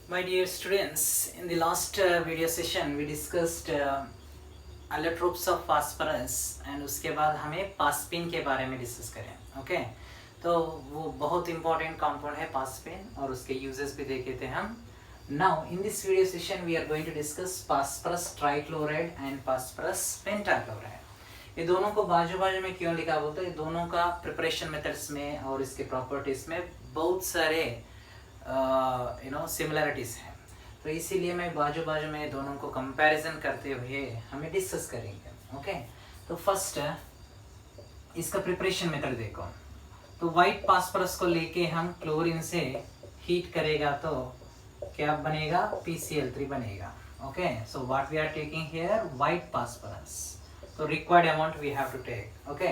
My dear students, in the last video session we discussed allotropes of phosphorus and उसके बाद हमें पासपिन के बारे में डिस्कस करें. ओके तो वो बहुत इंपॉर्टेंट कंपाउंड है पासपिन और उसके यूजेस भी देखे थे हम. Now in this video session we are going to discuss phosphorus trichloride and phosphorus pentachloride. ये दोनों को बाजू बाजू में क्यों लिखा बोलते हैं? ये दोनों का प्रिपरेशन मेथड्स में और इसके प्रॉपर्टीज में बहुत सारे सिमिलरिटीज हैं, तो इसीलिए मैं बाजू बाजू में दोनों को कंपैरिजन करते हुए हमें डिस्कस करेंगे. ओके तो फर्स्ट इसका प्रिपरेशन मेथड देखो. तो वाइट फास्फोरस को लेके हम क्लोरीन से हीट करेगा तो क्या बनेगा? PCl3 बनेगा. Okay so what we are taking here white phosphorus, तो required amount we have to take. Okay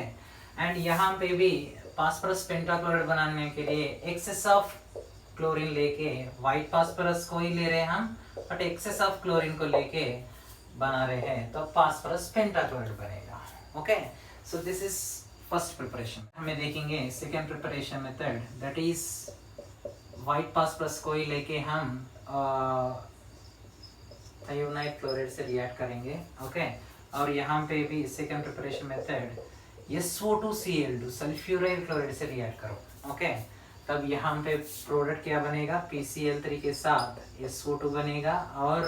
and यहाँ पे भी फास्फोरस पेंटाक्लोराइड बनाने के लिए एक्सेस ऑफ क्लोरीन लेके व्हाइट फास्फोरस को ही ले रहे हैं हम, बट एक्सेस ऑफ क्लोरीन को लेके बना रहे हैं तो फास्फोरस पेंटाक्लोराइड बनेगा. Okay so this is first preparation. हमें देखेंगे second preparation method, that is white phosphorus को ही लेके हम थायोनाइड क्लोराइड से रिएक्ट करेंगे. ओके और यहाँ पे भी second preparation method SO2Cl2 sulphuryl chloride से रिएक्ट करो. ओके तब यहाँ पे प्रोडक्ट क्या बनेगा? PCl3 के साथ SO2 बनेगा और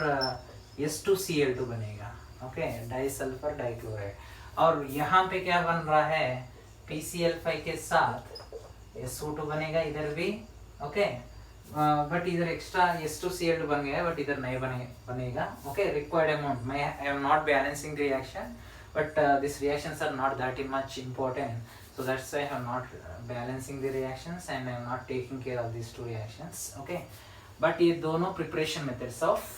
S2Cl2 बनेगा. Okay disulphur dichloride. और यहाँ पे क्या बन रहा है? PCl5 के साथ SO2 बनेगा इधर भी. ओके बट इधर एक्स्ट्रा S2Cl2 बन गया है, बट इधर नहीं बनेगा. Okay required amount. I am not balancing the reaction, but these reactions are not that much important, so that's why I am not balancing the reactions and I am not taking care of these two reactions. Okay but ये दोनों preparation methods of,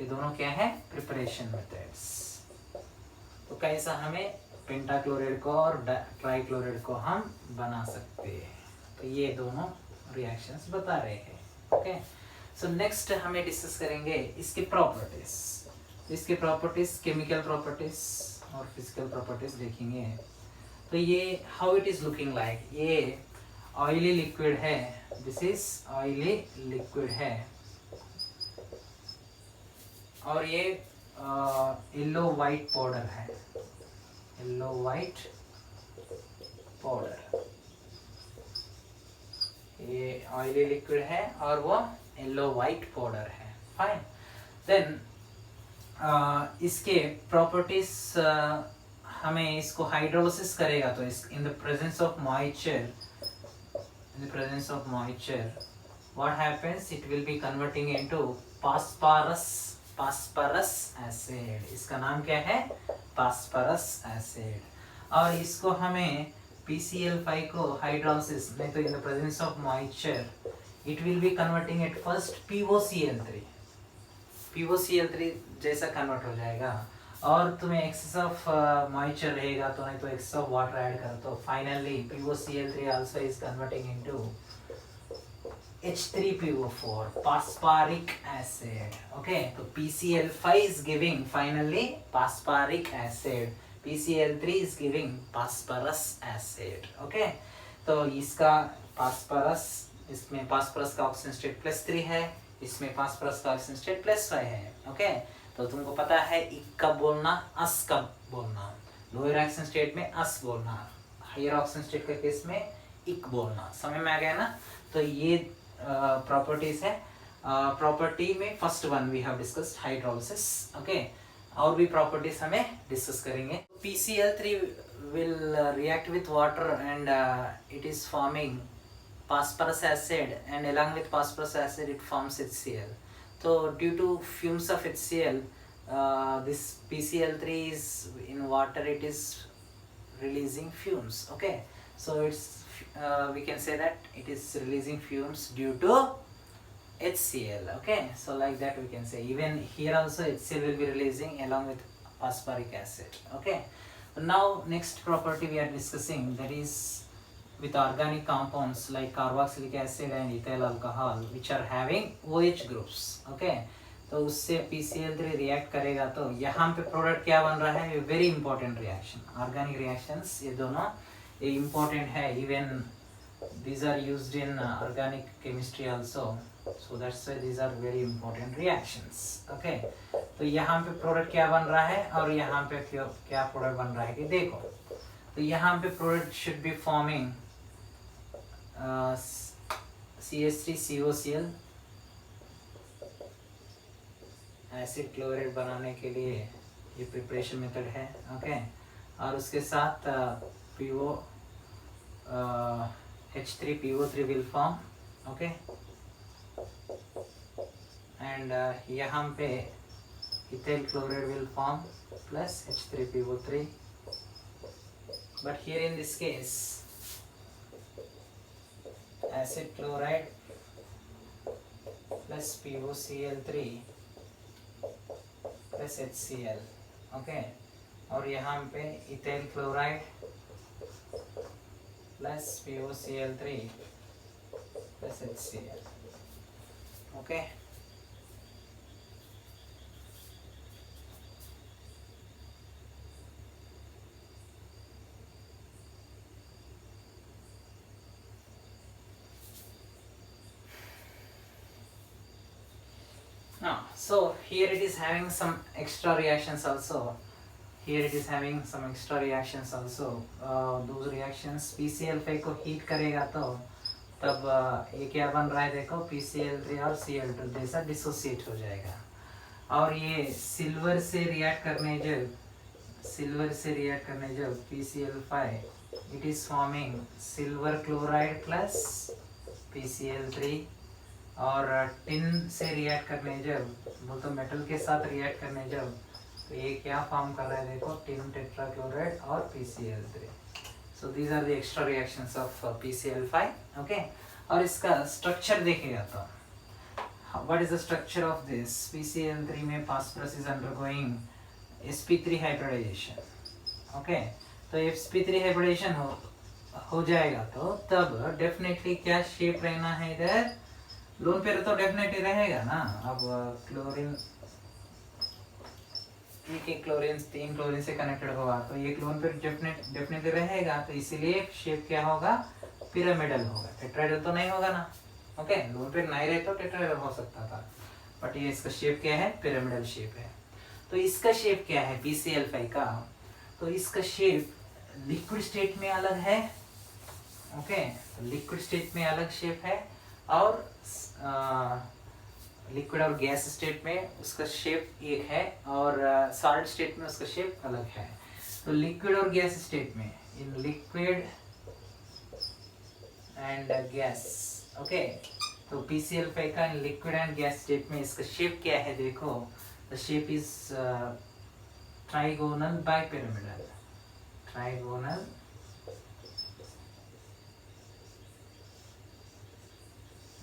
ये दोनों क्या है? preparation methods. तो कैसा हमें pentachloride को और ट्राइक्लोराइड को हम बना सकते हैं, तो ये दोनों reactions बता रहे हैं. okay so next हमें डिस्कस करेंगे इसके प्रॉपर्टीज. इसके प्रॉपर्टीज केमिकल प्रॉपर्टीज और फिजिकल प्रॉपर्टीज देखेंगे. तो ये how it is looking like, ये ऑयली लिक्विड है. दिस इज ऑयली लिक्विड है और ये येलो वाइट पाउडर है. येलो वाइट पाउडर, ये ऑयली लिक्विड है और वो येलो वाइट पाउडर है. फाइन. देन इसके प्रॉपर्टीज हमें इसको हाइड्रोलिसिस करेगा तो इस इन the presence of moisture, what happens? It will be converting into phosphorous acid. इसका नाम क्या है? Phosphorous acid. और इसको हमें PCl5 को हाइड्रोलिसिस नहीं तो in the presence of moisture it will be converting at first POCl3 जैसा कन्वर्ट हो जाएगा. और तुम्हें एक्सेस ऑफ मॉइस्चर रहेगा तो नहीं तो एक्सेस ऑफ वाटर ऐड करो तो finally POCl3 also is converting into H3PO4 phosphoric acid. Okay तो PCl5 is giving finally phosphoric acid, PCl3 is giving phosphorus acid. Okay तो इसका फास्फोरस, इसमें फास्फोरस का ऑक्सीजन स्टेट +3 है, इसमें फास्फोरस का ऑक्सीजन स्टेट +5 है. ओके तो तुमको पता है इक कब बोलना, अस कब बोलना. लोअर ऑक्सीजन स्टेट में अस बोलना, हायर ऑक्सीजन स्टेट के केस में इक बोलना. समझ में आ गया ना? तो ये प्रॉपर्टीज है. प्रॉपर्टी में first one we have discussed hydrolysis. Okay और भी प्रॉपर्टीज हमें डिस्कस करेंगे. PCl3 will react with water and it is forming phosphorus acid, and along with phosphorus acid it forms HCl. So due to fumes of HCl, this PCl3 is in water, it is releasing fumes. Okay so it's we can say that it is releasing fumes due to HCl. Okay so like that we can say. Even here also HCl will be releasing along with phosphoric acid. Okay now next property we are discussing, that is with organic compounds like carboxylic acid and ethyl alcohol which are having OH groups. Okay तो उससे PCl3 react करेगा तो यहाँ पे product क्या बन रहा है? Very important reaction, organic reactions ये दोनों ये इंपॉर्टेंट है. Even these are used in organic chemistry also, so that's why these are very important reactions. Okay, तो यहाँ पे प्रोडक्ट क्या बन रहा है और यहाँ पे क्या प्रोडक्ट बन रहा है कि देखो, तो यहाँ पे product should be forming CH3COCl, acid chloride बनाने के लिए ये प्रिपरेशन मेथड है. ओके, और उसके साथ PO H3PO3 will form. Okay, and यहाँ पे ethyl chloride will form plus H3PO3, but here in this case acid chloride plus POCl3 plus HCl. Okay, और यहाँ पे ethyl chloride plus POCl3 plus HCl. Okay, now so here it is having some extra reactions also. Here it is having some extra reactions also. Those reactions PCl5 को heat करेगा तो तब ये क्या बन रहा है देखो, PCl3 और Cl2 जैसा डिसोसिएट हो जाएगा. और ये सिल्वर से रिएक्ट करने जब PCl5 it is forming silver chloride plus PCl3, और टिन से रिएक्ट करने जब, बोलते मेटल के साथ रिएक्ट करने जब, तो ये क्या फॉर्म कर रहा है देखो, टिन टेट्राक्लोराइड और PCl3. So these are the extra reactions of PCl5. Okay, और इसका स्ट्रक्चर देखेगा तो what is the structure of this. PCl3 में phosphorus is undergoing sp3 hybridization. Okay, तो sp3 हाइब्रिडाइजेशन हो जाएगा तो तब डेफिनेटली क्या शेप रहना है इधर, लोन पेयर तो डेफिनेटली रहेगा ना. अब क्लोरीन के क्लोरीन 3 क्लोरीन से कनेक्टेड होगा तो ये लोन पेयर डेफिनेटली रहेगा, तो इसीलिए शेप क्या होगा, पिरामिडल होगा. टेट्राहेड्रल तो नहीं होगा ना. ओके, लोन पेयर नहीं रहे तो टेट्राहेड्रल हो सकता था, बट ये इसका शेप क्या है, पिरामिडल शेप है. तो इसका शेप क्या है PCl5 का, तो इसका शेप लिक्विड स्टेट में अलग है. ओके, तो लिक्विड स्टेट में अलग शेप है, और लिक्विड और गैस स्टेट में उसका शेप एक है, और सॉलिड स्टेट में उसका शेप अलग है. तो लिक्विड और गैस स्टेट में, in liquid and gas. Okay, तो PCl5 का in liquid and gas state में इसका शेप क्या है देखो, the shape is trigonal bipyramidal. Trigonal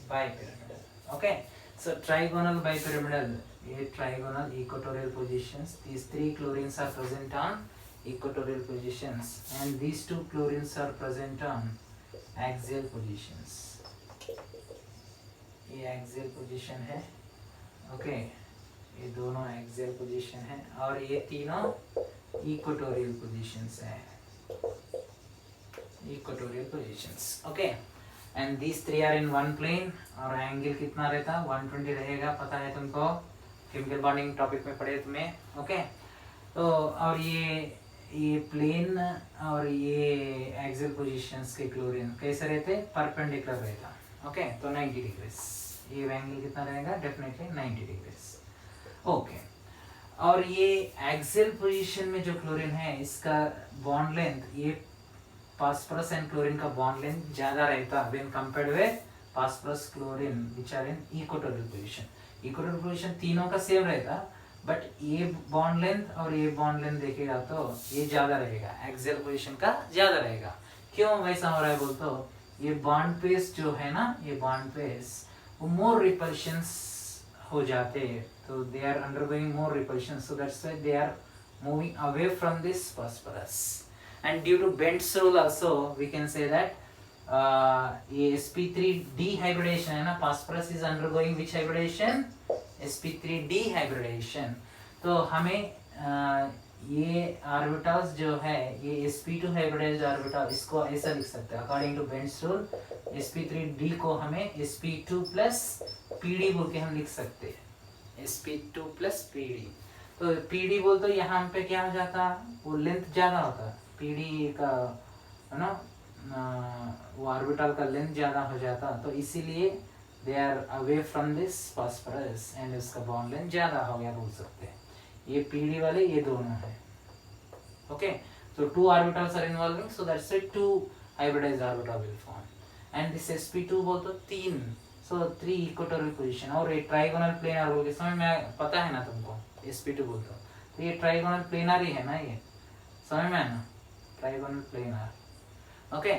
bipyramidal. Okay, so trigonal bipyramidal, ये trigonal equatorial positions, these 3 chlorines are present on equatorial positions and these 2 chlorines are present on axial positions. ये axial position है. Okay, ये दोनों axial position है, और ये तीनों equatorial positions है. equatorial positions. Okay, and these 3 are in one plane, और एंगल कितना रहता है, 120 रहेगा. पता है तुमको, केमिकल बॉन्डिंग टॉपिक में पढ़े तुम्हें. ओके, तो और ये प्लेन और ये एक्सियल पोजीशंस के क्लोरीन कैसे रहते, परपेंडिकुलर रहता. ओके, तो 90 डिग्रीज. ये एंगल कितना रहेगा, डेफिनेटली 90 डिग्रीज. ओके, और ये एक्सियल पोजीशन में जो क्लोरीन है इसका बॉन्ड लेंथ, ये फास्फोरस एंड क्लोरीन का बॉन्ड लेंथ ज्यादा रहता when compared with phosphorus chlorine which are in equatorial position. Equatorial position तीनों का सेम रहता, बट ये बॉन्ड लेंथ और ये बॉन्ड लेंथ देखेगा तो ये ज्यादा रहेगा, एक्सियल पोजीशन का ज्यादा रहेगा. क्यों वैसा हो रहा है बोल तो, ये बॉन्ड पेस जो है ना, ये बॉन्ड पेस वो मोर रिपल्शंस हो जाते, तो they are undergoing more repulsion, so that's why they are moving away from this phosphorus. And due to Bent's rule also we can say that ये sp3d hybridization है ना, phosphorus is undergoing which hybridization, sp3d hybridization. तो हमें ये orbitals जो है ये sp2 hybridised orbital, इसको ऐसा लिख सकते हैं according to Bent's rule. sp3d को हमें sp2 प्लस pd बोल के हम लिख सकते हैं, sp2 प्लस pd। तो pd बोल तो यहाँ पे क्या हो जाता, वो लेंथ ज्यादा होता, pd का है ना, वो ऑर्बिटल का लेंथ ज्यादा हो जाता, तो इसीलिए they are away from this phosphorus and उसका बॉन्ड लेंथ ज्यादा हो गया बोल सकते हैं। ये पीडी वाले ये दोनों है। Okay, so two orbitals are involving, so that's why two hybridized orbital will form, and this sp2 बोल तो तीन, so three equatorial position। और ये ट्राइगोनल प्लेनर बोल के समझ में पता है ना तुमको, sp2 बोल तो ये ट्राइगोनल प्लेनर ही है ना, ये समझ में है ना, ट्राइगोनल प्लेनर। ओके,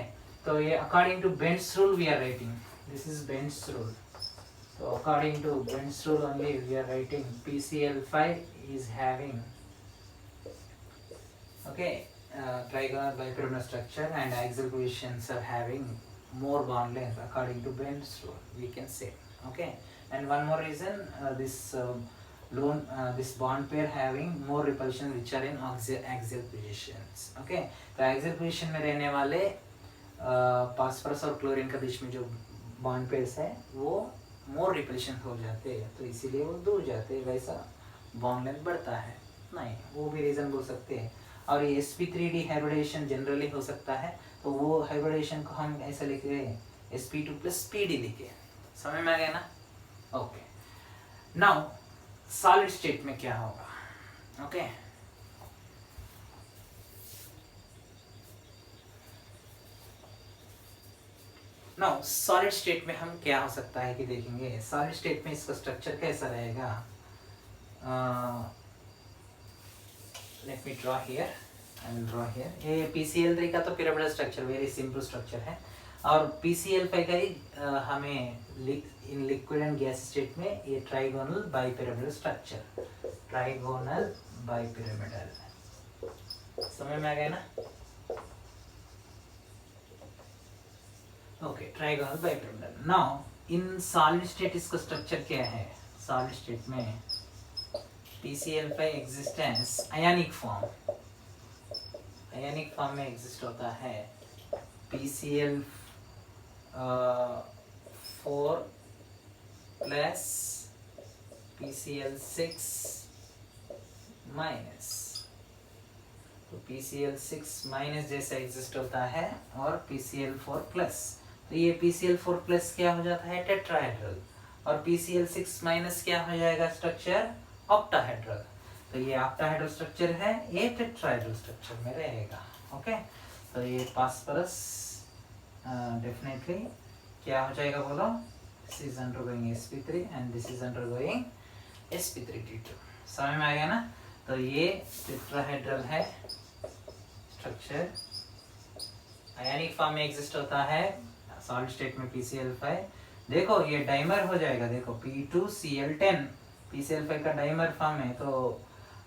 तो ये according to Bent's rule we are writing, this is Bent's rule. So according to Ben's rule only we are writing PCl5 is having, okay, trigonal bipyramidal structure and axial positions are having more bond length according to Ben's rule, we can say, okay। And one more reason, this this bond pair having more repulsion which are in axial positions, okay। तो axial position में रहने वाले phosphorus और chlorine के बीच में जो bond pairs है वो मोर रिपल्शन हो जाते हैं, तो इसीलिए वो दूर जाते हैं, वैसा बॉन्ड लेंथ बढ़ता है नहीं, वो भी रीज़न बोल सकते हैं। और ये sp3d हाइब्रिडाइजेशन जनरली हो सकता है, तो वो हाइब्रिडाइजेशन को हम ऐसा लिख रहे हैं sp2 प्लस pd लिखे, समझ में आ गया ना। ओके, नाउ सॉलिड स्टेट में क्या होगा, ओके। नाउ सॉलिड स्टेट में हम क्या हो सकता है कि देखेंगे, सॉलिड स्टेट में इसका स्ट्रक्चर कैसा रहेगा। Let me draw here, I will draw here. ये PCl3 का तो pyramidal structure very simple structure है, और PCl5 का ही हमें in liquid and gas state में ये trigonal bipyramidal structure, trigonal bipyramidal, समझ में आ गया ना। Okay, trigonal bipyramidal. Now in solid state इसका स्ट्रक्चर क्या है, सॉलिड स्टेट में PCl5 existence ionic form, ionic form में एग्जिस्ट होता है PCl4 प्लस PCl6 माइनस, तो PCl6 माइनस जैसा एग्जिस्ट होता है, और PCl4 प्लस, तो ये PCl4 प्लस क्या हो जाता है टेट्राहेड्रल, और PCl6 माइनस क्या हो जाएगा स्ट्रक्चर ऑक्टाहेड्रल, तो ये ऑक्टाहेड्रल स्ट्रक्चर है, ये टेट्राहेड्रल स्ट्रक्चर में रहेगा, ओके। तो ये फास्फोरस डेफिनेटली क्या हो जाएगा बोलो, this is undergoing sp3 and this is undergoing sp3d2, समझ में आ गया ना। तो ये टेट्राहेड्रल है स्ट्रक्चर, आयनिक फॉर्म में एग्जिस्ट होता है सॉलिड स्टेट में PCl5। देखो ये डाइमर हो जाएगा, देखो P2Cl10, PCl5 का डाइमर फॉर्म है, तो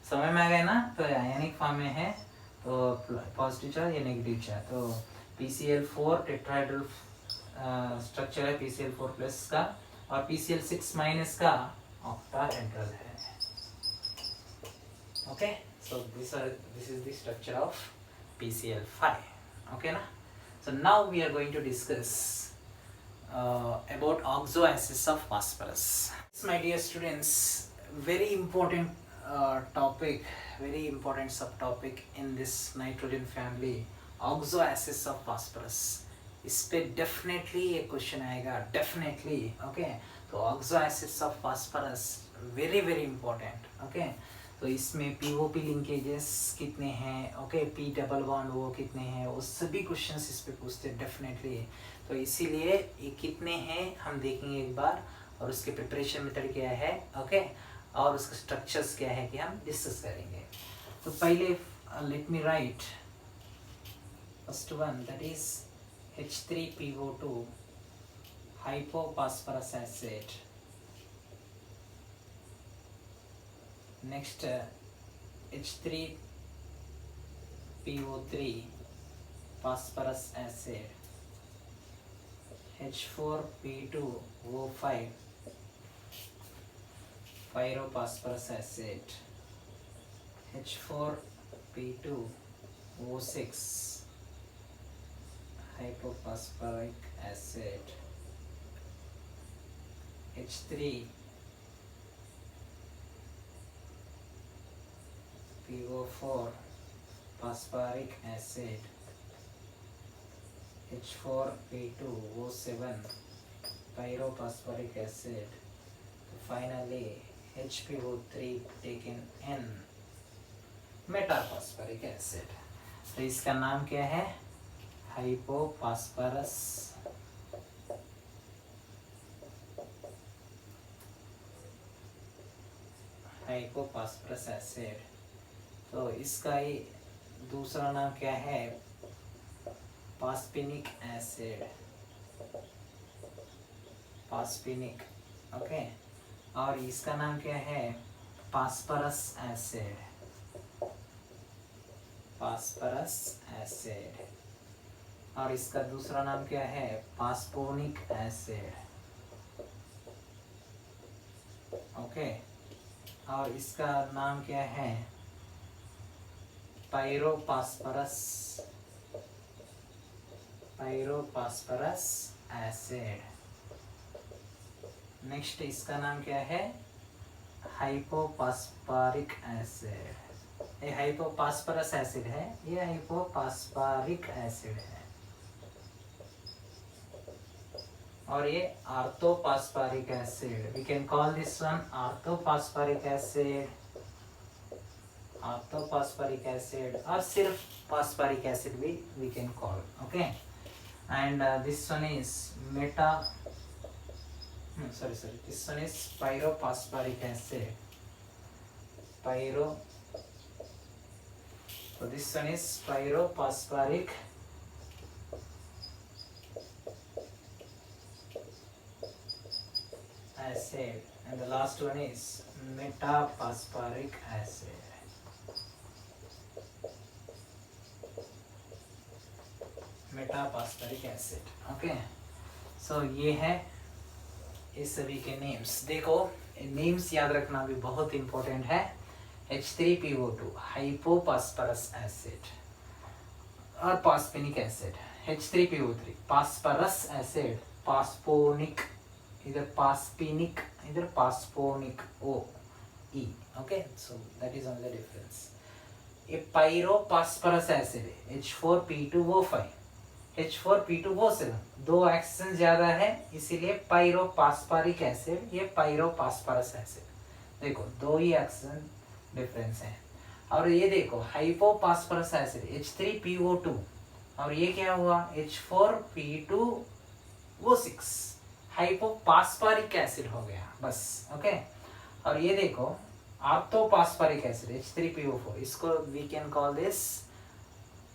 समझ में आ गया ना। तो आयनिक फॉर्म में है, तो पॉजिटिव चार्ज या नेगेटिव चार्ज, तो PCl4 टेट्राहेड्रल स्ट्रक्चर है PCl4 प्लस का, और PCl6 माइनस का ऑक्टाहेड्रल है, okay. So this is the structure of PCl5, okay na। So now we are going to discuss about oxoacids of phosphorus. My dear students, very important topic, very important subtopic in this nitrogen family, oxoacids of phosphorus। इस पे definitely एक question आएगा, definitely, okay। तो oxoacids of phosphorus very very important, okay। तो इसमें POP linkages कितने हैं, okay, P double bond वो कितने हैं, वो सभी क्वेश्चंस इस पे पूछते हैं डेफिनेटली। तो इसीलिए ये कितने हैं हम देखेंगे एक बार, और उसके प्रिपरेशन मेथड क्या है, ओके, और उसका स्ट्रक्चर्स क्या है कि हम डिस्कस करेंगे। तो पहले let me right first one, that is H3PO2 hypophosphorus acid। Next H3PO3 phosphorus acid, H4P2O5 pyrophosphorus acid, H4 P2O6 hypophosphoric acid, H3PO4 phosphoric acid, H4P2O7 pyrophosphoric acid, finally HPO3 taken N metaphosphoric acid. तो इसका नाम क्या है? हाइपोफॉस्फरस acid. तो इसका ही दूसरा नाम क्या है? फास्फेनिक एसिड, फास्फेनिक। ओके, और इसका नाम क्या है? Phosphorus acid, phosphorus acid. और इसका दूसरा नाम क्या है? फास्फोनिक एसिड। ओके, और इसका नाम क्या है? पायरोफॉस्फरस, पायरोफॉस्फरस एसिड। नेक्स्ट इसका नाम क्या है? Hypophosphoric acid. ये हाइपोफॉस्फरस एसिड है, ये हाइपोफॉस्फोरिक एसिड है। और ये orthophosphoric acid, we can call this one orthophosphoric acid, orthophosphoric acid, और सिर्फ फॉस्फोरिक एसिड भी we can call. Okay, and this one is this one is pyrophosphoric acid, so this one is pyrophosphoric acid, and the last one is metaphosphoric acid. Metaphosphoric acid. Okay, so ये है इस सभी के names. देखो, names याद रखना भी बहुत इंपॉर्टेंट है। H3PO2 हाइपोफॉस्फरस एसिड और फास्फेनिक एसिड, H3PO3 फास्फरस एसिड, फास्फोनिक, इधर फास्फेनिक, इधर फास्फोनिक, O E। Okay, so that is only difference. ये पायरोफॉस्फरस एसिड है, H4P2O5, H4P2O7, दो ऑक्सीजन ज्यादा है, इसीलिए पायरोफॉस्फोरिक एसिड, ये पायरोफॉस्फरस एसिड। देखो, दो ही ऑक्सीजन डिफरेंस है। और ये देखो, हाइपोफॉस्फरस एसिड H3PO2, और ये क्या हुआ? H4P2O6 हाइपोफॉस्फोरिक एसिड हो गया, बस। ओके, और ये देखो, ऑर्थोफॉस्फोरिक एसिड H3PO4, इसको we can call this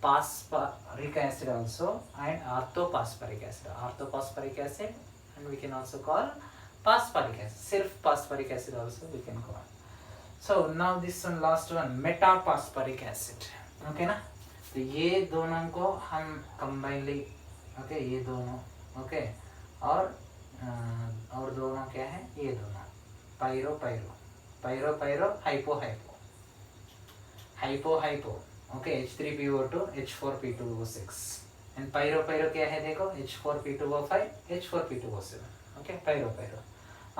phosphoric acid also, and orthophosphoric acid, and we can also call phosphoric acid, सिर्फ phosphoric acid also we can call. So now this one, last one, metaphosphoric acid. okay ना? तो ये दोनों को हम combinedly, okay, ये दोनों, okay, और दोनों क्या है? ये दोनों pyro hypo, okay, H3PO2, H4P2O6, and pyro क्या है? देखो, H4P2O5, H4P2O7, ओके, पायरो।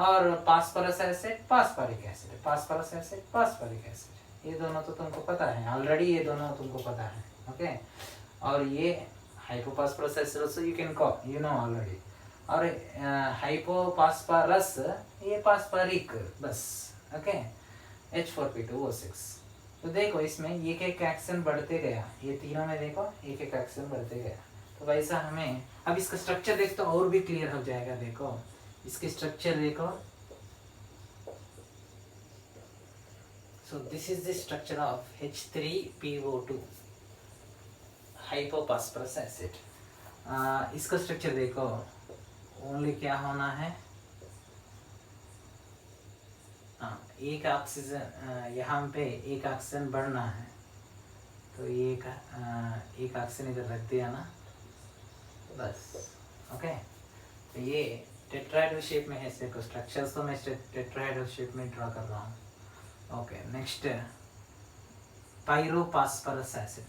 और phosphorous acid, phosphoric acid, phosphorus acid, phosphoric acid, ये दोनों तो तुमको पता है ऑलरेडी, ये दोनों तुमको पता है। ओके, और ये hypophosphorous acid also you can call, you know already. और हाइपोफॉस्फरस, ये फास्फोरिक, बस। Okay, H4P2O6। तो देखो, इसमें एक एक एक्शन बढ़ते गया, ये तीनों में देखो एक एक एक्शन बढ़ते गया। तो वैसा हमें अब इसका स्ट्रक्चर देख तो और भी क्लियर हो जाएगा। देखो, इसके स्ट्रक्चर देखो। So this is the structure of H3PO2 hypophosphorous acid. इसका स्ट्रक्चर देखो, ओनली क्या होना है? एक ऑक्सीजन, यहाँ पे एक ऑक्सीजन बढ़ना है, तो ये एक ऑक्सीजन इधर रख दिया ना, बस। ओके, तो ये टेट्राहेड्रल शेप में है। देखो, स्ट्रक्चर्स तो मैं टेट्राहेड्रल शेप में ड्रा कर रहा हूँ। Okay, next pyrophosphorous acid.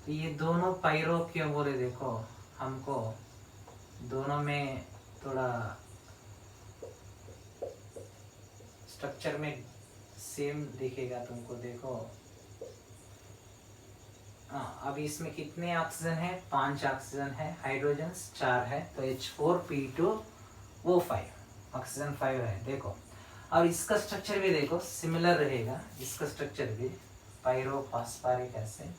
तो ये दोनों पायरो क्यों बोले, देखो हमको दोनों में थोड़ा स्ट्रक्चर में सेम दिखेगा तुमको, देखो। अब इसमें कितने ऑक्सीजन है, 5 ऑक्सीजन है, हाइड्रोजन 4 है, तो H4P2O5, ऑक्सीजन 5 है, देखो। और इसका स्ट्रक्चर भी देखो सिमिलर रहेगा, इसका स्ट्रक्चर भी पायरोफॉस्फोरिक एसिड।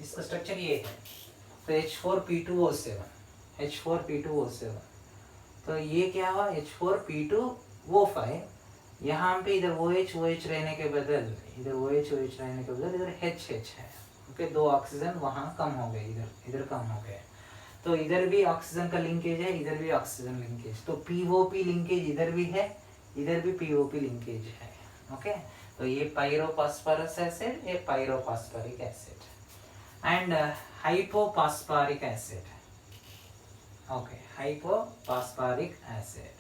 इसका स्ट्रक्चर ये है, तो H4P2O7, तो ये क्या हुआ, H4P2O5, यहाँ पे इधर OH रहने के बदल इधर H है। ओके, 2 ऑक्सीजन वहाँ कम हो गए, इधर कम हो गए, तो इधर भी ऑक्सीजन का लिंकेज है, इधर भी ऑक्सीजन लिंकेज, तो POP लिंकेज इधर भी है, इधर भी POP लिंकेज है। ओके, तो ये पायरोफॉस्फरस एसिड, ये pyrophosphoric acid and hypophosphoric acid. Okay, hypophosphoric acid.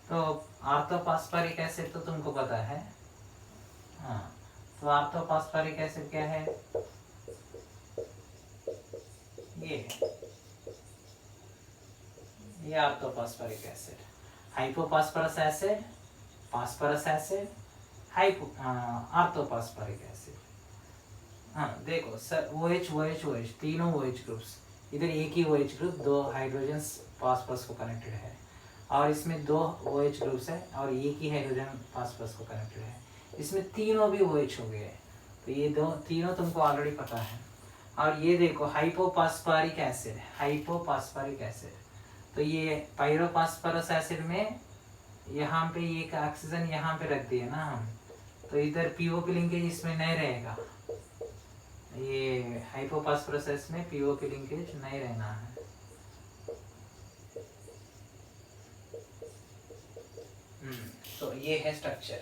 तो ऑर्थोफॉस्फोरिक एसिड तो तुमको पता है, हाँ। तो ऑर्थोफॉस्फोरिक एसिड क्या है, ये orthophosphoric acid. Hypophosphorous acid, phosphorus acid, orthophosphoric acid. हाँ देखो सर, OH तीनों OH ग्रुप्स, इधर एक ही OH ग्रुप 2 हाइड्रोजन फास्फोरस को कनेक्टेड है, और इसमें 2 OH ग्रुप्स है और एक ही हाइड्रोजन फास्फोरस को कनेक्टेड है, इसमें तीनों भी OH हो गए, तो ये तीनों तुमको ऑलरेडी पता है। और ये देखो हाइपोफॉस्फोरिक एसिड, तो ये पायरोफॉस्फरस एसिड में यहाँ पे एक ऑक्सीजन यहाँ पे रख दिए ना हम, तो इधर POP लिंकेज इसमें नहीं रहेगा, ये हाइपोफॉस्फरस एसिड में POP लिंकेज नहीं रहना है। तो ये है स्ट्रक्चर,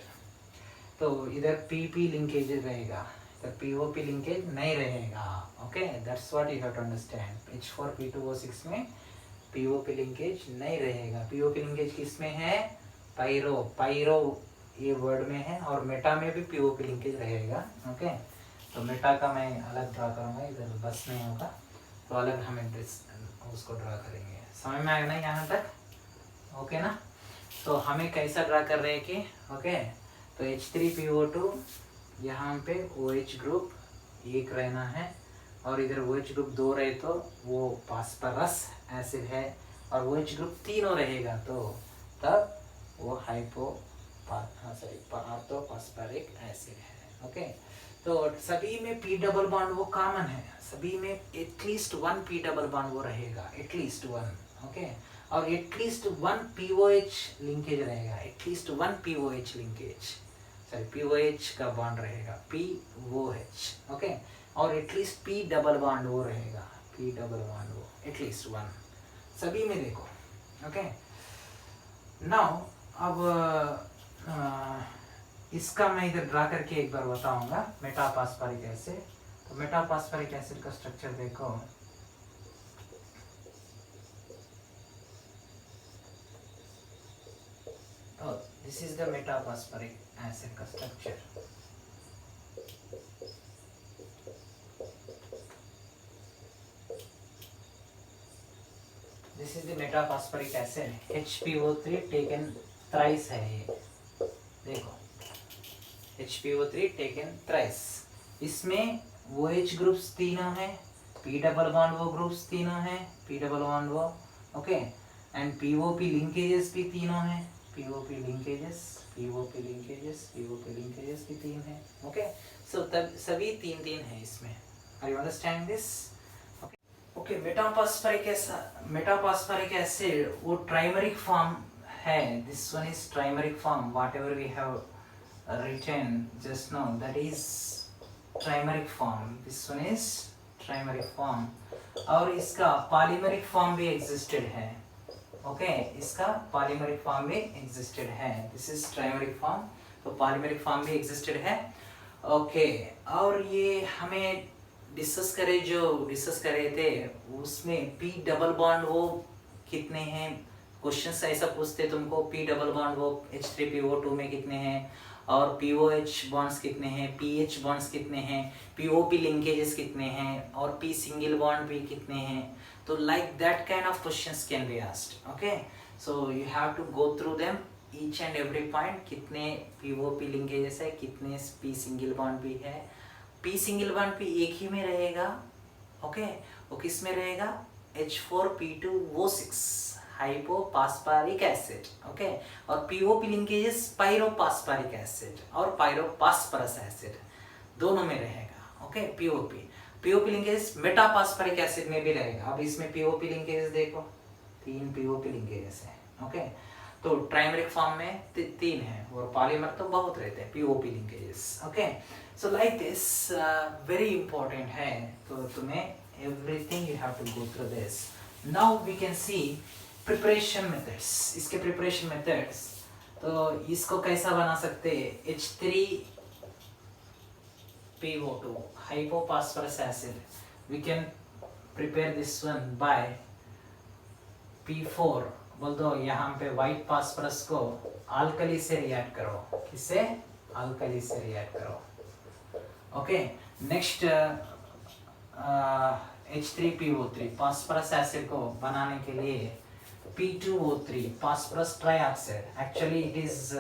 तो इधर PP लिंकेज रहेगा, इधर POP लिंकेज नहीं रहेगा। Okay, that's what you have to understand. H4P2O6 में POP लिंकेज नहीं रहेगा। POP लिंकेज किसमें है, पायरो ये वर्ड में है, और मेटा में भी POP लिंकेज रहेगा। ओके, तो मेटा का मैं अलग ड्रा करूंगा, इधर बस नहीं होगा, तो अलग हम उसको ड्रा करेंगे। समझ में आएगा ना यहाँ तक, ओके ना। तो हमें कैसा ड्रा कर रहे हैं कि ओके, तो H3PO2 यहाँ पे OH ग्रुप 1 रहना है, और इधर OH ग्रुप 2 रहे तो वो फास्फोरस एसिड है, और OH ग्रुप तीनों रहेगा तो तब वो ऑर्थोफॉस्फोरिक एसिड है। ओके, तो सभी में P डबल बॉन्ड वो कॉमन है, सभी में एटलीस्ट 1 P डबल बॉन्ड वो रहेगा, एटलीस्ट 1। ओके, और एटलीस्ट 1 POH लिंकेज रहेगा, at least 1 POH linkage, sorry POH का बॉन्ड रहेगा, POH। ओके, और एटलीस्ट P डबल बॉन्ड वो रहेगा, P डबल बॉन्ड वो एटलीस्ट 1 सभी में देखो। ओके, नाउ अब इसका मैं इधर ड्रा करके एक बार बताऊंगा, मेटाफॉस्फोरिक एसिड। तो मेटाफॉस्फोरिक एसिड का स्ट्रक्चर देखो, this is the metaphosphoric acid का structure. This is the metaphosphoric acid, HPO3 taken thrice है ये, देखो HPO3 टेकन थ्राइस। इसमें OH ग्रुप्स तीनों हैं, P डबल बॉन्ड वो ग्रुप्स तीनों हैं, P डबल बॉन्ड वो। ओके, एंड POP लिंकेजेस भी तीनों हैं, POP लिंकेजेस भी 3 हैं। ओके, सो तब सभी 3 हैं इसमें। Are you understand this? Okay, metaphosphoric acid वो ट्राइमेरिक फॉर्म है, this one is trimeric form, whatever we have written just now, that is trimeric form, this one is trimeric form। और इसका polymeric form भी existed है। Okay, इसका polymeric form भी existed है, this is trimeric form, तो polymeric form भी existed है। ओके, और ये हमें डिस्कस करे थे उसमें पी डबल बॉन्ड वो कितने हैं, क्वेश्चन ऐसा पूछते तुमको, पी डबल बॉन्ड वो H3PO2 में कितने हैं, और POH बॉन्ड्स कितने हैं, PH बॉन्ड्स कितने हैं, POP लिंकेजेस कितने हैं, और P सिंगल बॉन्ड भी कितने हैं. तो like that kind of questions can be asked. Okay, so you have to go through them each and every point. कितने POP लिंकेजेस है, कितने P सिंगल बॉन्ड भी है. P सिंगल बॉन्ड भी एक ही में रहेगा. ओके, वो किस में रहेगा, H4P2O6 हाइपोपास्पारिक एसिड. ओके, और POP लिंकेजेस पायरोपास्पारिक एसिड और पायरोपास्परस एसिड दोनों में रहेगा. ओके, POP लिंकेजेस मेटापास्पारिक एसिड में भी रहेगा. अब इसमें POP लिंकेजेस देखो, 3 POP लिंकेजेस है. ओके, तो ट्राइमेरिक फॉर्म में 3 है और पॉलीमर तो बहुत रहते हैं POP linkages. Okay, so like this very important है. तो तुम्हें everything you have to go through this. Now we can see preparation methods. इसके प्रिपरेशन मेथड्स, तो इसको कैसा बना सकते हैं, H3PO2 hypophosphorous acid. We can prepare this one by P4. बोल दो यहाँ पे व्हाइट फास्फोरस को अल्कली से रिएक्ट करो. किससे, अल्कली से रिएक्ट करो. Okay, next H3PO3 phosphorus acid को बनाने के लिए P2O3 phosphorus trioxide. Actually it is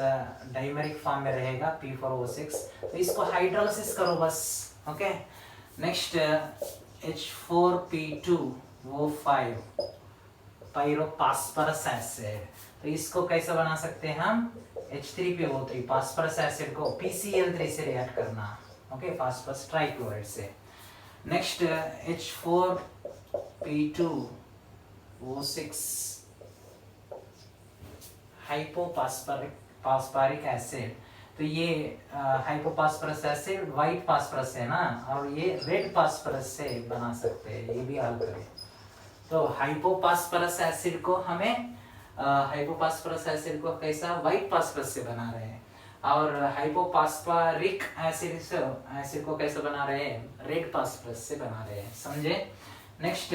dimeric form में रहेगा P4O6. तो इसको हाइड्रोलिसिस करो बस. Okay, next H4P2O5 pyrophosphorous acid. तो इसको कैसे बना सकते हैं हम, H3PO3 फास्फोरस एसिड को PCl3 से रिएक्ट करना. ओके, फास्फोरस ट्राइक्लोराइड से. Next H4P2O6 hypophosphoric acid. तो ये हाइपोपास्परस एसिड व्हाइट फास्फोरस है ना, और ये रेड फास्फोरस से बना सकते हैं, ये भी हल करें. तो हाइपोपास्परस एसिड को हमें हाइपोपास्परस एसिड को कैसा व्हाइट फास्फोरस से बना रहे हैं, और हाइपोपास्पारिक एसिड को कैसे बना रहे हैं, रेड फास्फोरस से बना रहे हैं. समझे. Next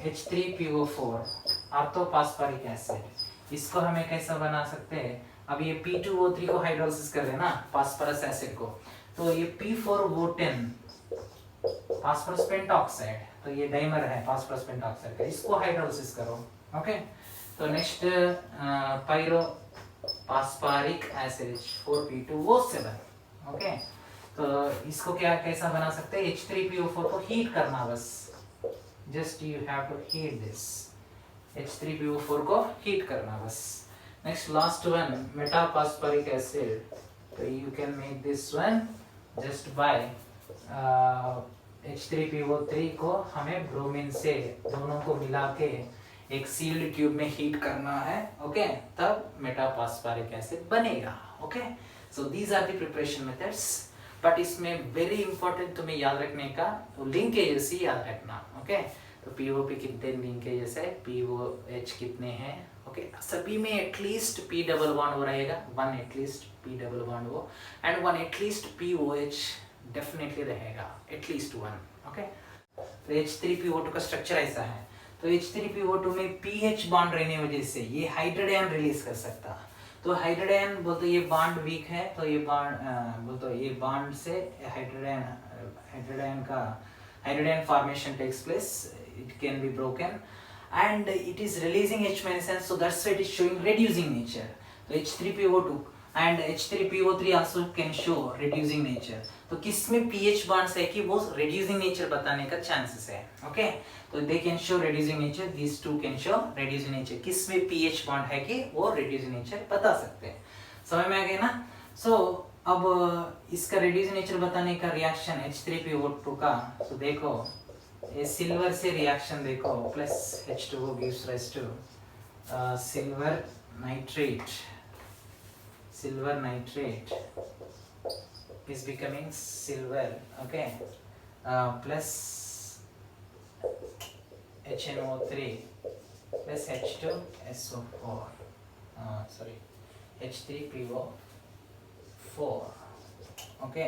H3PO4 orthophosphoric acid. इसको हमें कैसा बना सकते हैं, अब ये P2O3 को हाइड्रोलिसिस कर रहे हैं ना फास्फोरस एसिड को, तो ये P4O10 फास्फोरस पेंटॉक्साइड. तो ये डाइमर है फास्फोरस पेंटॉक्साइड का, इसको हाइड्रोलिसिस करो. ओके, तो नेक्स्ट पायरोपास्पारिक एसिड H4P2O7. ओके, तो इसको क्या कैसा बना सकते हैं, H3PO4 को हीट करना बस. Just you have to heat this. H3PO4 को हीट करना बस. Next last one metaphosphoric acid. तो you can make this one just by H3PO3 को हमें ब्रोमीन से दोनों को मिला के एक सील्ड ट्यूब में हीट करना है. ओके, तब मेटापास्पारिक एसिड बनेगा. Okay, so these are the preparation methods. But इसमें वेरी इंपॉर्टेंट तुम्हें याद रखने का, तो लिंकेजेस ही याद रखना. ओके, तो POP कितने लिंकेजेस है, POH कितने हैं. ओके, सभी में एटलीस्ट P डबल बॉन्ड वो रहेगा, 1 एटलीस्ट P डबल बॉन्ड वो, एंड 1 एटलीस्ट POH डेफिनेटली रहेगा, एटलीस्ट 1. ओके, तो H3PO2 का स्ट्रक्चर ऐसा है. तो H3PO2 में PH बॉन्ड रहने वजह से ये हाइड्रोजन रिलीज कर सकता. तो हाइड्रोजन बोलते ये बॉन्ड वीक है, तो ये बॉन्ड बोलते ये बॉन्ड से hydrogen formation takes place. It can be broken and it is releasing H minus, so that's why it is showing reducing nature. So H3PO2 and H3PO3 also can show reducing nature. तो किसमें pH bonds है कि वो reducing nature बताने का chances है. Okay, तो they can show reducing nature. These two can show reducing nature. किसमें pH bond है कि वो reducing nature बता सकते हैं. समझ में आ गया ना. So अब इसका reducing nature बताने का reaction H3PO2 का, so देखो ये सिल्वर से रिएक्शन देखो, plus H2O gives rise to silver nitrate. Silver nitrate is becoming silver. Okay, plus HNO3 plus H2SO4. Sorry, H3PO4. Okay,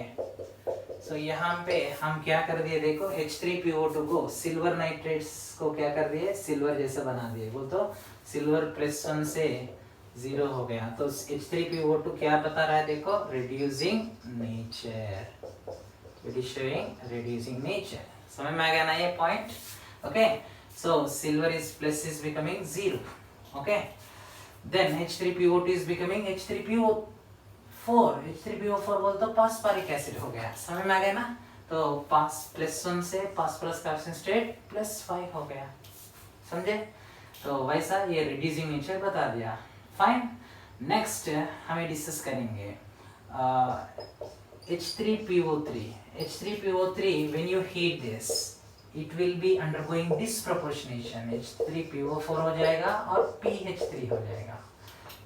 so यहाँ पे हम क्या कर दिए देखो, H3PO2 को सिल्वर नाइट्रेट्स को क्या कर दिए, सिल्वर जैसा बना दिए। वो तो सिल्वर +1 से 0 हो गया। तो H3PO2 क्या बता रहा है देखो, reducing nature, it is showing reducing nature. समझ में आ गया ना ये point? Okay, so silver is plus is becoming 0। Okay, then H3PO2 is becoming H3PO4 बोल तो पास्पारिक एसिड हो गया। समझ में आ गया ना? तो +1 से फास्फोरस का ऑक्सीजन स्टेट +5 हो गया। समझे? तो वैसा ये रिड्यूसिंग नेचर बता दिया। फाइन, नेक्स्ट हमें डिस्कस करेंगे H3PO3 when you heat this it will be undergoing disproportionation, H3PO4 हो जाएगा और PH3 हो जाएगा।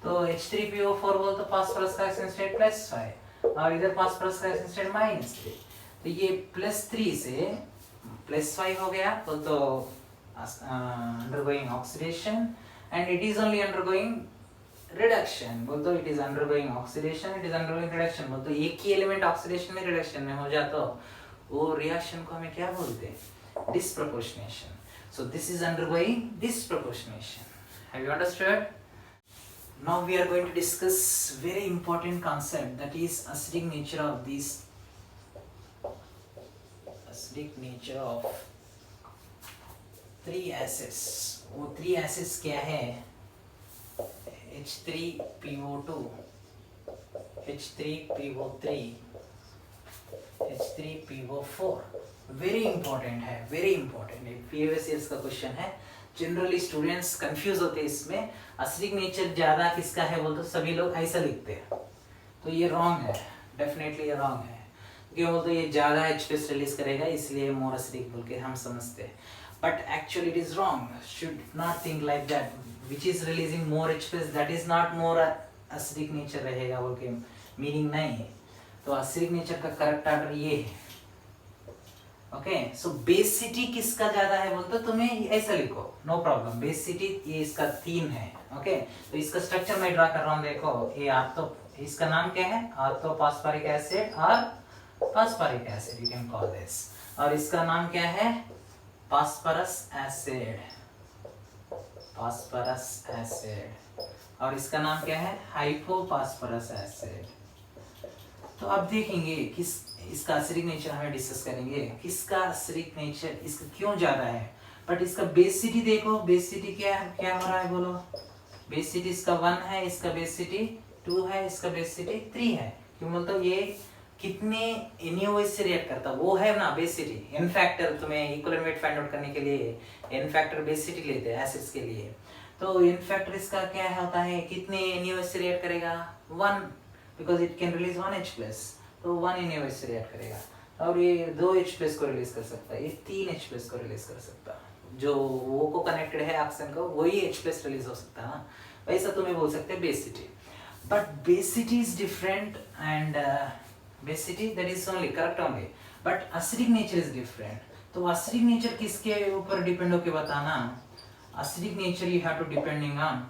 तो H3PO4 बोल तो फास्फोरस का ऑक्सीजन स्टेट +5 और इधर फास्फोरस का ऑक्सीजन स्टेट -3। तो ये +3 से +5 हो गया, तो undergoing oxidation and it is only undergoing reduction. बोल तो it is undergoing oxidation, it is undergoing reduction. बोल तो एक ही एलिमेंट ऑक्सीडेशन में रिडक्शन में हो जाता हो, वो रिएक्शन को हमें क्या बोलते हैं, disproportionation. So this is undergoing disproportionation. Have you understood? Now we are going to discuss very important concept, that is acidic nature of this, acidic nature of 3 acids. वो 3 एसिड्स क्या है, H3PO2, H3PO3, H3PO4। Very important है, very important है। Previous years का question है। Generally students confuse होते हैं इसमें, एसिडिक नेचर ज्यादा किसका है बोल तो सभी लोग ऐसा लिखते हैं, तो ये रॉन्ग है, डेफिनेटली ये रॉन्ग है। क्यों बोल तो ये ज्यादा H+ रिलीज करेगा, इसलिए मोर एसिडिक बोल के हम समझते हैं, but actually it is wrong. Should not think like that, which is releasing more H+, that is not more acidic nature रहेगा बोल के मीनिंग नहीं है। तो एसिडिक नेचर का करेक्ट आंसर ये है। ओके, सो बेसिटी किसका ज्यादा है बोल तो तुम्हें ऐसा लिखो, नो प्रॉब्लम। बेसिटी ये इसका 3 है। ओके, तो इसका स्ट्रक्चर मैं ड्रा कर रहा हूँ, देखो ये आर्थो, इसका नाम क्या है, आर्थोफॉस्फोरिक एसिड और phosphoric acid you can call this. और इसका नाम क्या है, फास्फोरस एसिड, फास्फोरस एसिड। और इसका नाम क्या है, हाइपोफॉस्फोरस एसिड। तो अब देखेंगे किस इसका एसिडिक नेचर हमें डिस्कस करेंगे, किसका एसिडिक नेचर इसका क्यों ज्यादा है। बट इसका बेसिटी देखो, बेसिटी क्या क्या हो रहा है बोलो, बेसिटी इसका 1 है, इसका बेसिटी 2 है, इसका बेसिटी 3 है। क्यों बोलते हो, ये कितने NaOH से रिएक्ट करता वो है ना बेसिटी। एन फैक्टर तुम्हें इक्विवेलेंट वेट फाइंड आउट करने के लिए एन फैक्टर बेसिटी लेते हैं एसिड्स के लिए। तो एन फैक्टर इसका क्या होता है, कितने NaOH से रिएक्ट करेगा, 1, because it can release 1 H+, तो 1 NaOH से रिएक्ट करेगा। और ये 2 H+ को रिलीज कर सकता है, ये 3 H+ को रिलीज कर सकता है। जो वो को कनेक्टेड है ऑक्सीजन को, वही H+ रिलीज हो सकता है ना, वैसा तुम्हें बोल सकते हैं basicity. But basicity is different and basicity that is only correct only, but acidic nature is different. तो एसिडिक नेचर किसके ऊपर डिपेंड होके बताना, acidic nature you have to depending on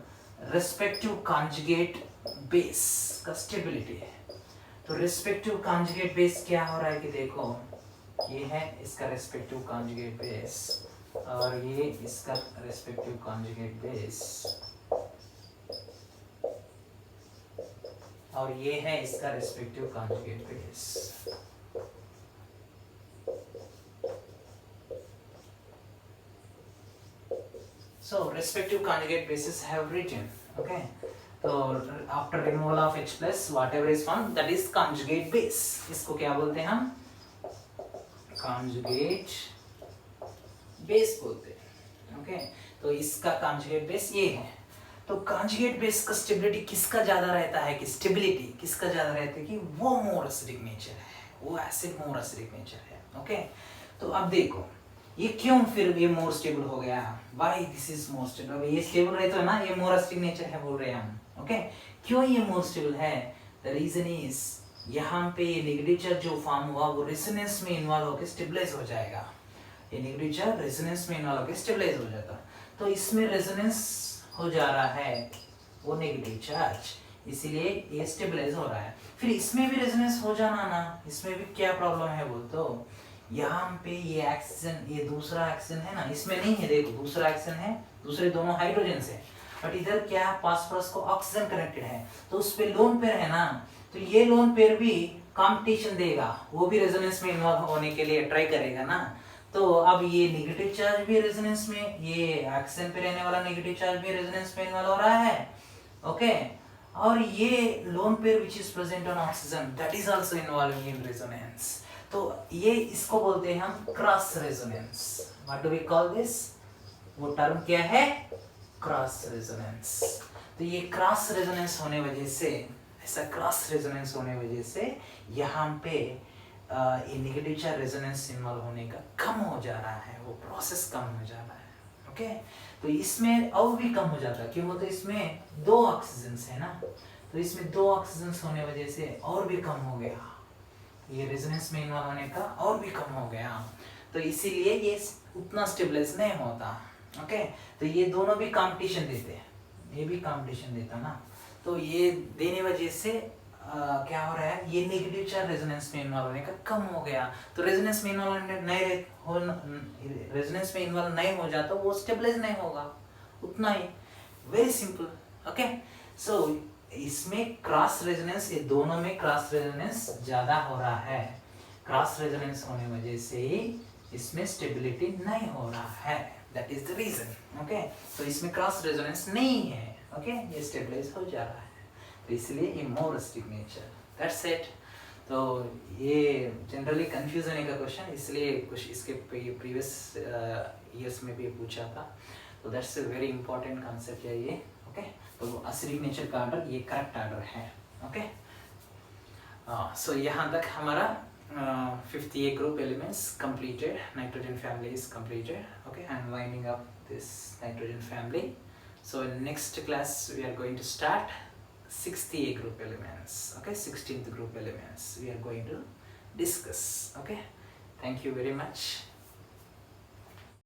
respective conjugate base का स्टेबिलिटी है। तो respective conjugate base क्या हो रहा है कि देखो, ये है इसका रेस्पेक्टिव कॉन्जुगेट बेस और ये इसका रेस्पेक्टिव कॉन्जुगेट बेस और ये है इसका respective conjugate base. So respective conjugate bases have written, okay? So after removal of H+, whatever is formed, that is conjugate base. इसको क्या बोलते हैं हम, conjugate base बोलते हैं, okay? तो इसका conjugate base ये है। तो conjugate base का स्टेबिलिटी किसका ज्यादा रहता है, कि स्टेबिलिटी किसका ज्यादा रहता है कि वो मोर एसिडिक नेचर है, वो एसिड मोर एसिडिक नेचर है। ओके, तो अब देखो ये क्यों फिर ये मोर स्टेबल हो गया, why this is more stable. ये स्टेबल रहता है ना, ये मोर एसिडिक नेचर है बोल रहे हैं हम। ओके, क्यों ये मोर स्टेबल है, द रीजन इज यहाँ पे ये नेगेटिव चार्ज जो फॉर्म हुआ वो रेजोनेंस में इन्वॉल्व होकर स्टेबलाइज हो जाएगा। ये नेगेटिव चार्ज रेजोनेंस में इन्वॉल्व होकर स्टेबलाइज हो जाता, तो इसमें रेजोनेंस हो जा रहा है वो नेगेटिव चार्ज, इसीलिए ये स्टेबलाइज हो रहा है। फिर इसमें भी रेजोनेंस हो जाना ना, इसमें भी क्या प्रॉब्लम है बोल तो, यहाँ पे ये ऑक्सीजन, ये दूसरा ऑक्सीजन है ना, इसमें नहीं है, देखो दूसरा ऑक्सीजन है, दूसरे दोनों हाइड्रोजन से, बट इधर क्या फास्फोरस को ऑक्सीजन कनेक्टेड है, तो उस पे लोन पेयर है ना, तो ये लोन पेयर भी कंपटीशन देगा, वो भी रेजोनेंस में इन्वॉल्व होने के लिए ट्राई करेगा ना। तो अब ये नेगेटिव चार्ज भी रेजोनेंस में, ये ऑक्सीजन पे रहने वाला नेगेटिव चार्ज भी रेजोनेंस में इन्वॉल्व हो रहा है, ओके। और ये lone pair which is present on oxygen that is also involving in resonance. तो ये इसको बोलते हैं हम cross resonance. What do we call this, वो टर्म क्या है, क्रॉस रेजोनेंस। तो ये क्रॉस रेजोनेंस होने वजह से, ऐसा क्रॉस रेजोनेंस होने वजह से यहाँ पे ये नेगेटिव चार्ज रेजोनेंस इन्वॉल्व होने का कम हो जा रहा है, वो प्रोसेस कम हो जा रहा है, ओके। तो इसमें और भी कम हो जाता है, क्यों बोलते, इसमें 2 ऑक्सीजन्स है ना, तो इसमें 2 ऑक्सीजन्स होने वजह से और भी कम हो गया, ये रेजोनेंस में इन्वॉल्व होने का और भी कम हो गया, तो इसीलिए ये उतना स्टेबलाइज नहीं होता, ओके। तो ये दोनों भी कंपटीशन देते, ये भी कंपटीशन देता ना, तो ये देने वजह से क्या हो रहा है, ये नेगेटिव चार्ज रेजोनेंस में इन्वॉल्व होने का कम हो गया, तो रेजोनेंस में इन्वॉल्व रेजोनेंस में इन्वॉल्व नहीं हो जाता, वो स्टेबलाइज नहीं होगा, उतना ही, वेरी सिंपल, ओके। सो इसमें क्रॉस रेजोनेंस, ये दोनों में क्रॉस रेजोनेंस ज्यादा हो रहा है, क्रॉस रेजोनेंस होने वजह से ही इसमें स्टेबिलिटी नहीं हो रहा है, that is the reason, okay. तो इसमें क्रॉस रेजोनेंस नहीं है, ओके, ये स्टेबलाइज हो जा रहा है, तो इसलिए ये मोर सिग्नेचर, दैट्स इट। तो ये जनरली कंफ्यूज होने का क्वेश्चन, इसलिए कुछ इसके प्रीवियस ईयर्स में भी पूछा था, तो that's a very important concept है ये, ओके। तो सिग्नेचर का ऑर्डर ये करेक्ट ऑर्डर है, ओके। सो यहाँ तक हमारा 58 group elements completed, nitrogen family is completed, okay. I'm winding up this nitrogen family. So in next class we are going to start 68 group elements, okay, 16th group elements we are going to discuss, okay. Thank you very much.